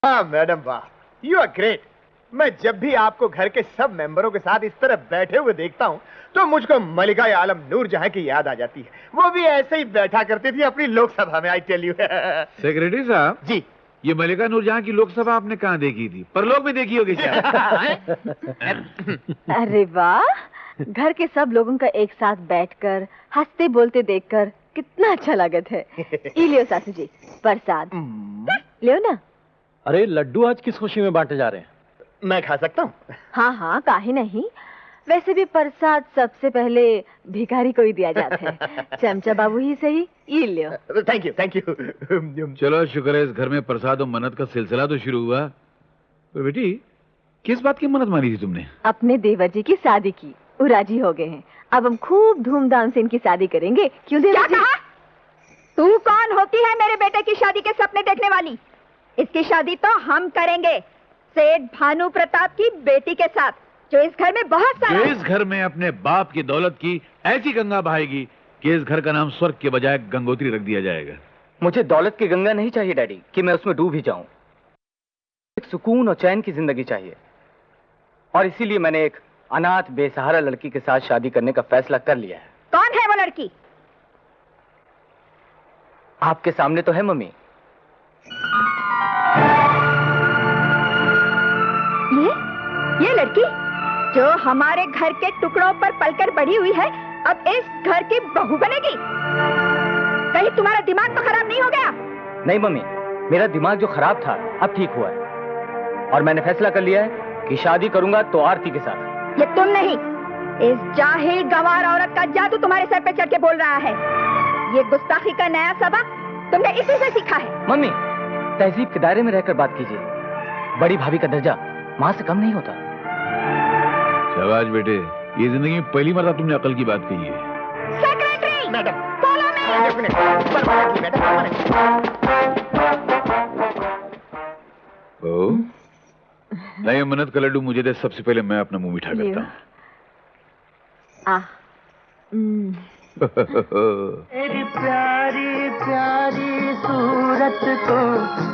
हाँ मैडम, वाह, you are great. मैं जब भी आपको घर के सब मेंबरों के साथ इस तरह बैठे हुए देखता हूँ तो मुझको मलिका आलम नूरजहां की याद आ जाती है। वो भी ऐसे ही बैठा करती थी अपनी लोकसभा में, आई टेल यू। सेक्रेटरी साहब जी, ये मलिका नूरजहां की लोकसभा आपने कहाँ देखी थी? परलोक में देखी होगी शायद। अरे वाह, घर के सब लोगों का एक साथ बैठकर हंसते बोलते देखकर कितना अच्छा लागत है। ई लियो सासू जी प्रसाद, लियो ना। अरे लड्डू आज किस खुशी में बांटे जा रहे हैं? मैं खा सकता हूँ? हाँ हाँ, काहे नहीं। वैसे भी प्रसाद सबसे पहले भिखारी को ही दिया जाता है। चमचा बाबू ही सही, ये लियो। Thank you, thank you. चलो शुक्र है इस घर में प्रसाद और मन्नत का सिलसिला तो शुरू हुआ। तो बेटी किस बात की मन्नत मानी थी तुमने? अपने देवर जी की शादी की, वो राजी हो गए हैं। अब हम खूब धूमधाम से इनकी शादी करेंगे। क्यों देवर जी? तू कौन होती है मेरे बेटे की शादी के सपने देखने वाली? इसकी शादी तो हम करेंगे सेठ भानु प्रताप की बेटी के साथ, जो इस घर में बहुत सारा, जो इस घर में अपने बाप की दौलत की ऐसी गंगा बहाएगी कि इस घर का नाम स्वर्ग के बजाय गंगोत्री रख दिया जाएगा। मुझे दौलत की गंगा नहीं चाहिए डैडी कि मैं उसमें डूब ही जाऊं। एक सुकून और चैन की जिंदगी चाहिए, और इसीलिए मैंने एक अनाथ बेसहारा लड़की के साथ शादी करने का फैसला कर लिया है। कौन है वो लड़की? आपके सामने तो है मम्मी। ये लड़की जो हमारे घर के टुकड़ों पर पलकर बड़ी हुई है, अब इस घर की बहू बनेगी? कहीं तुम्हारा दिमाग तो खराब नहीं हो गया? नहीं मम्मी, मेरा दिमाग जो खराब था अब ठीक हुआ है, और मैंने फैसला कर लिया है कि शादी करूंगा तो आरती के साथ। ये तुम नहीं, इस जाहिल गंवार औरत का जादू तुम्हारे सर पे चढ़ के बोल रहा है। ये गुस्ताखी का नया सबक तुमने इसी से सीखा है। मम्मी तहजीब के दायरे में रहकर बात कीजिए। बड़ी भाभी का दर्जा माँ से कम नहीं होता। शाबाश बेटे, ये जिंदगी में पहली बार तुमने अकल की बात कही है। Secretary madam, follow me. नहीं मन्नत का लड्डू मुझे दे, सबसे पहले मैं अपना मुंह मीठा करता हूँ। तेरी प्यारी प्यारी सूरत को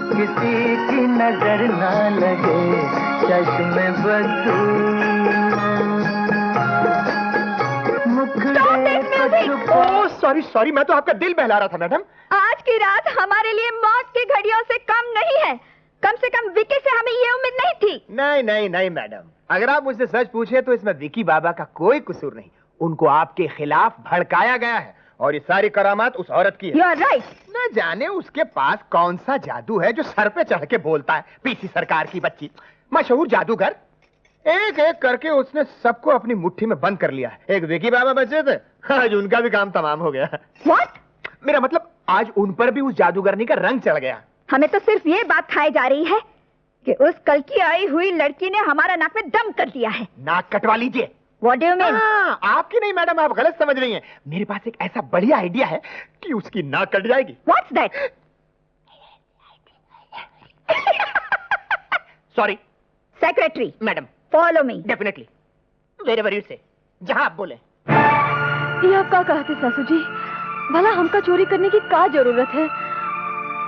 किसी की नजर ना लगे, चश्मे बदू सॉरी सॉरी, मैं तो आपका दिल बहला रहा था मैडम। आज की रात हमारे लिए मौत की घड़ियों से कम नहीं है। कम से कम विकी से हमें ये उम्मीद नहीं थी। नहीं नहीं नहीं मैडम, अगर आप मुझसे सच पूछे तो इसमें विकी बाबा का कोई कसूर नहीं। उनको आपके खिलाफ भड़काया गया है, और ये सारी करामात उस औरत की है। You are right। न जाने उसके पास कौन सा जादू है जो सर पे चढ़ के बोलता है। पीसी सरकार की बच्ची, मशहूर जादूगर। एक एक करके उसने सबको अपनी मुट्ठी में बंद कर लिया है। एक विकी बाबा बचे थे, आज उनका भी काम तमाम हो गया। What? मेरा मतलब आज उन पर भी उस जादूगरनी का रंग चढ़ गया। हमें तो सिर्फ ये बात खाई जा रही है कि उस कल की आई हुई लड़की ने हमारा नाक में दम कर दिया है। नाक कटवा लीजिए। What do you mean? आपकी नहीं मैडम, आप गलत समझ रही हैं। मेरे पास एक ऐसा बढ़िया आइडिया है कि उसकी नाक कट जाएगी। What's that? Sorry secretary madam. Follow me. Definitely, wherever you से, जहां आप बोले। ये आप क्या कहते सासू जी? भला हमका चोरी करने की क्या जरूरत है?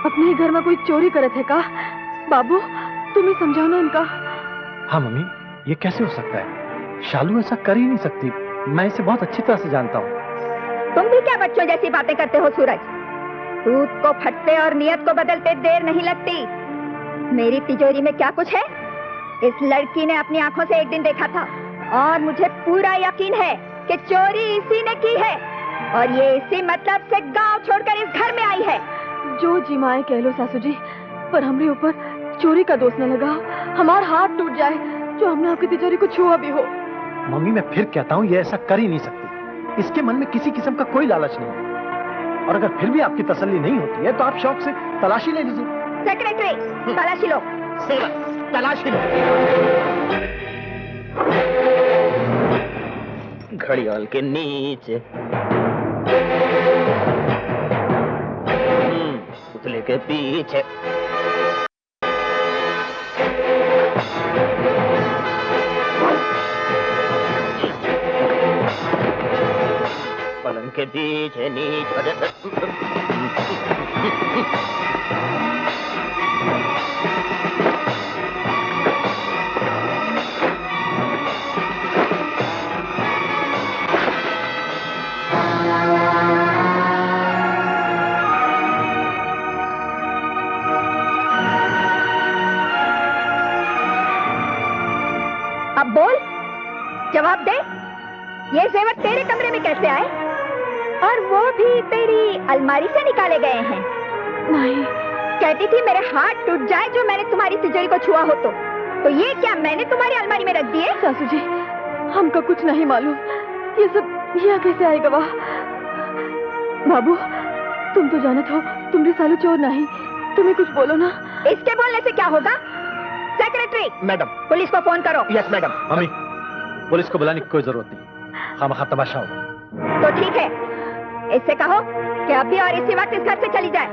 अपने ही घर में कोई चोरी करत है का? बाबू तुम ही समझाओ ना इनका। हाँ मम्मी, ये कैसे हो सकता है? शालू ऐसा कर ही नहीं सकती। मैं इसे बहुत अच्छी तरह से जानता हूँ। तुम भी क्या बच्चों जैसी बातें करते हो सूरज? दूध को फटते और नियत को बदलते देर नहीं लगती। मेरी तिजोरी में क्या कुछ है इस लड़की ने अपनी आंखों से एक दिन देखा था, और मुझे पूरा यकीन है कि चोरी इसी ने की है, और ये इसी मतलब से गांव छोड़कर इस घर में आई है। जो जिमाए कह लो सासू जी, पर हमरे ऊपर चोरी का दोष न लगा। हमारा हाथ टूट जाए जो हमने आपकी तिजोरी को छुआ भी हो। मम्मी मैं फिर कहता हूँ, ये ऐसा कर ही नहीं सकती। इसके मन में किसी किस्म का कोई लालच नहीं, और अगर फिर भी आपकी तसल्ली नहीं होती है तो आप शौक से तलाशी ले लीजिए। सेक्रेटरी तलाशी लो। तलाशी लो। घड़ियाल के नीचे, पुतले के पीछे, पलंग के पीछे नीचे। अब बोल, जवाब दे। ये जेवर तेरे कमरे में कैसे आए? और वो भी तेरी अलमारी से निकाले गए हैं? नहीं। कहती थी मेरे हाथ टूट जाए जो मैंने तुम्हारी तिजोरी को छुआ हो तो ये क्या मैंने तुम्हारी अलमारी में रख दिए? सासू जी, हमको कुछ नहीं मालूम। ये सब यहाँ कैसे आएगा? वाह बाबू, तुम तो जानत हो, तुम भी सालू चोर नहीं। तुम्हें कुछ बोलो ना। इसके बोलने से क्या होगा? Secretary, madam. पुलिस को फोन करो। Yes madam. मम्मी, पुलिस को बुलाने की कोई जरूरत नहीं, खामखा तमाशा होगा। तो ठीक है, इससे कहो कि अभी और इसी वक्त इस घर से चली जाए।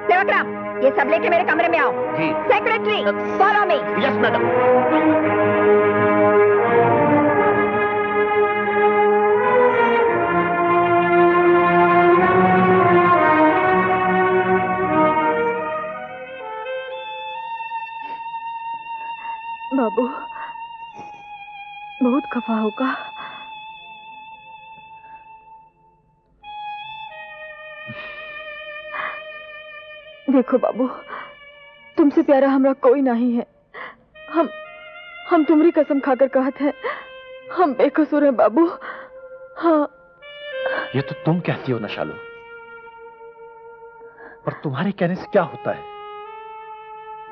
सेवक राम, ये सब लेके मेरे कमरे में आओ। जी। Secretary, follow me. Yes madam. बाबू, बहुत खफा होगा। देखो बाबू, तुमसे प्यारा हमरा कोई नहीं है। हम तुम्हारी कसम खाकर कहते हैं, हम बेकसूर हैं बाबू। हाँ। ये तो तुम कहती हो ना शालू, पर तुम्हारे कहने से क्या होता है?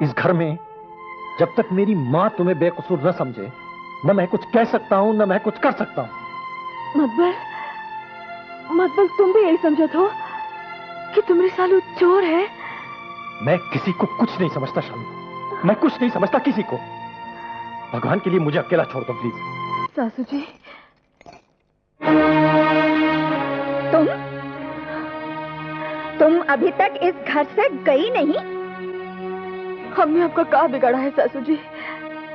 इस घर में जब तक मेरी मां तुम्हें बेकसूर न समझे, न मैं कुछ कह सकता हूं, न मैं कुछ कर सकता हूं। मतबल तुम भी यही समझत हो कि तुम्हारी सालू चोर है? मैं किसी को कुछ नहीं समझता शालू, मैं कुछ नहीं समझता किसी को। भगवान के लिए मुझे अकेला छोड़ दो प्लीज। सासू जी, तुम अभी तक इस घर से गई नहीं? हमने आपका क्या बिगाड़ा है सासू जी?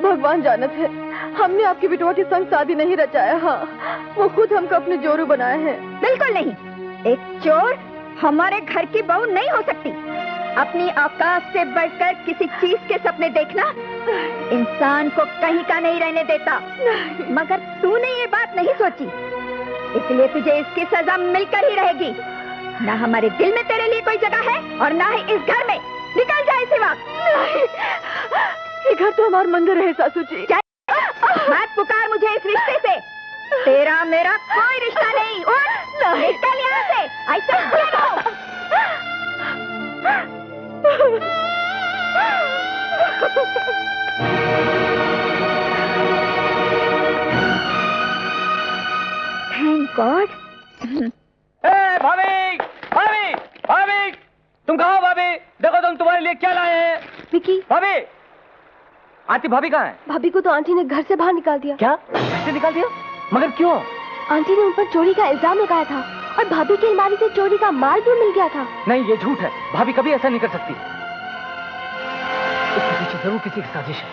भगवान जानत है, हमने आपकी बिटवा के संग शादी नहीं रचाया। हाँ, वो खुद हमको अपने जोरू बनाए हैं। बिल्कुल नहीं। एक चोर हमारे घर की बहू नहीं हो सकती। अपनी औकात से बढ़कर किसी चीज के सपने देखना इंसान को कहीं का नहीं रहने देता। मगर तूने ये बात नहीं सोची, इसलिए तुझे इसकी सजा मिलकर ही रहेगी। ना हमारे दिल में तेरे लिए कोई जगह है और ना ही इस घर में। निकल जाए इसी वक्त। ये घर तो हमारा मंदिर है सासू जी। मत पुकार मुझे इस रिश्ते से। तेरा मेरा कोई रिश्ता नहीं। उठ, निकल यहाँ से। ऐसा बोलो। Thank God. भाभी, भाभी, भाभी, तुम कहाँ हो भाभी? देखो तुम तुम्हारे लिए क्या लाए हैं। विकी। भाभी, आंटी भाभी कहाँ है? भाभी को तो आंटी ने घर से बाहर निकाल दिया। क्या? घर से निकाल दिया? मगर क्यों? आंटी ने उन पर चोरी का इल्जाम लगाया था और भाभी की अलमारी से चोरी का माल भी मिल गया था। नहीं, ये झूठ है। भाभी कभी ऐसा नहीं कर सकती। इसके पीछे जरूर किसी की साजिश है।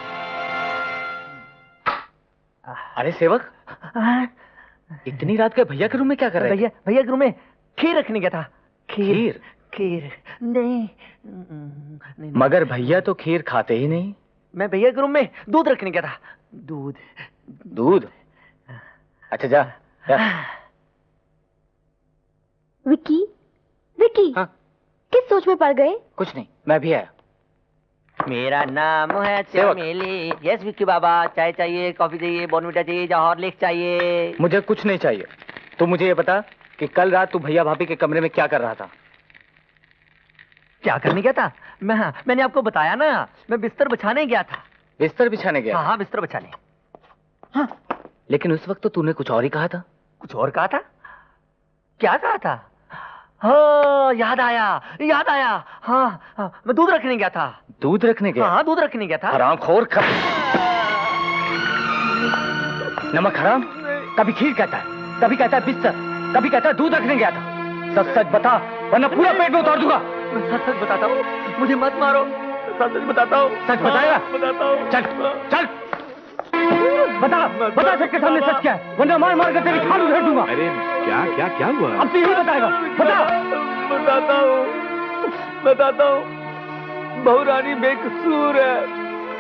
अरे सेवक, इतनी रात के भैया के रूम में क्या कर रहे थे? भैया के रूम में खीर रखने गया था। खीर? खीर नहीं। मगर भैया तो खीर खाते ही नहीं। मैं भैया के रूम में दूध रखने गया था। दूध। दूध? अच्छा जा, जा। विकी, विकी। हाँ? किस सोच में पड़ गए? कुछ नहीं, मैं भी आया। मेरा नाम है चमेली। यस विक्की बाबा, चाय चाहिए, कॉफी चाहिए, बॉर्नविटा चाहिए या हॉर्लिक्स चाहिए? मुझे कुछ नहीं चाहिए। तो मुझे ये बता कि कल रात तू भैया भाभी के कमरे में क्या कर रहा था? क्या करने गया था? मैंने आपको बताया ना, मैं बिस्तर बिछाने गया था। बिस्तर बिछाने गया? हाँ, बिस्तर बिछाने। हाँ, लेकिन उस वक्त तो तूने कुछ और ही कहा था। कुछ और कहा था? क्या कहा था? हाँ, याद आया, याद आया। हाँ, मैं दूध रखने गया था। दूध रखने गया? हाँ, दूध रखने गया था। हरामखोर। नमक हराम। कभी खीर कहता है, कभी कहता है बिस्तर, कभी कहता है दूध रखने गया था। सच सच बता, वरना पूरा पेट में उतार दूंगा। सच सच बताता हूँ, मुझे मत मारो। सच सच बताता हूँ। सच बताएगा? बताता हूँ। चल, चल, बता, बता सबके सामने सच क्या है, वरना मार मार कर तेरी खाल उधेड़ दूंगा। अरे क्या क्या क्या हुआ? अब तो यही बताएगा। बता। बताता हूँ, बताता हूँ। बहू रानी बेकसूर है,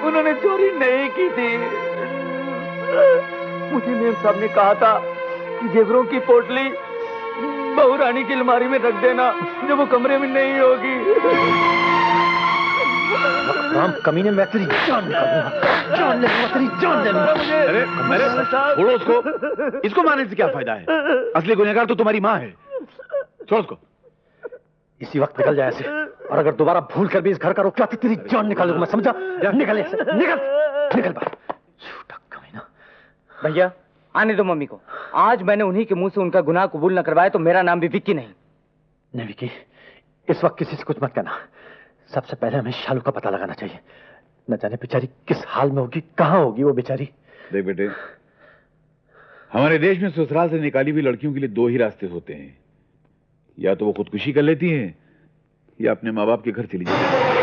उन्होंने चोरी नहीं की थी। मुझे मेम साहब ने कहा था कि जेवरों की पोटली बहू रानी की अलमारी में रख देना जब वो कमरे में नहीं होगी। राम कमीने, मैं तेरी जान निकालूंगा, जान ले लूंगा, तेरी जान ले लूंगा। अरे अरे छोड़ो उसको, इसको मारने से क्या फायदा है? असली गुनहगार तो तुम्हारी माँ है। छोड़ उसको। इसी वक्त निकल जाए ऐसे, और अगर दोबारा भूल कर भी इस घर का रुक तो तेरी जान निकालूंगा मैं, समझा? निकल ऐसे, निकल निकल बाहर, झूठा कमीना। भैया आने दो मम्मी को। आज मैंने उन्हीं के मुंह से उनका गुनाह कबूल न करवाया तो मेरा नाम भी विक्की नहीं। नहीं विक्की, इस वक्त किसी से कुछ मत कहना। सबसे पहले हमें शालू का पता लगाना चाहिए। न जाने बेचारी किस हाल में होगी, कहां होगी वो बेचारी। देख बेटे, हमारे देश में ससुराल से निकाली हुई लड़कियों के लिए दो ही रास्ते होते हैं, या तो वो खुदकुशी कर लेती हैं या अपने माँ बाप के घर चली जाती हैं।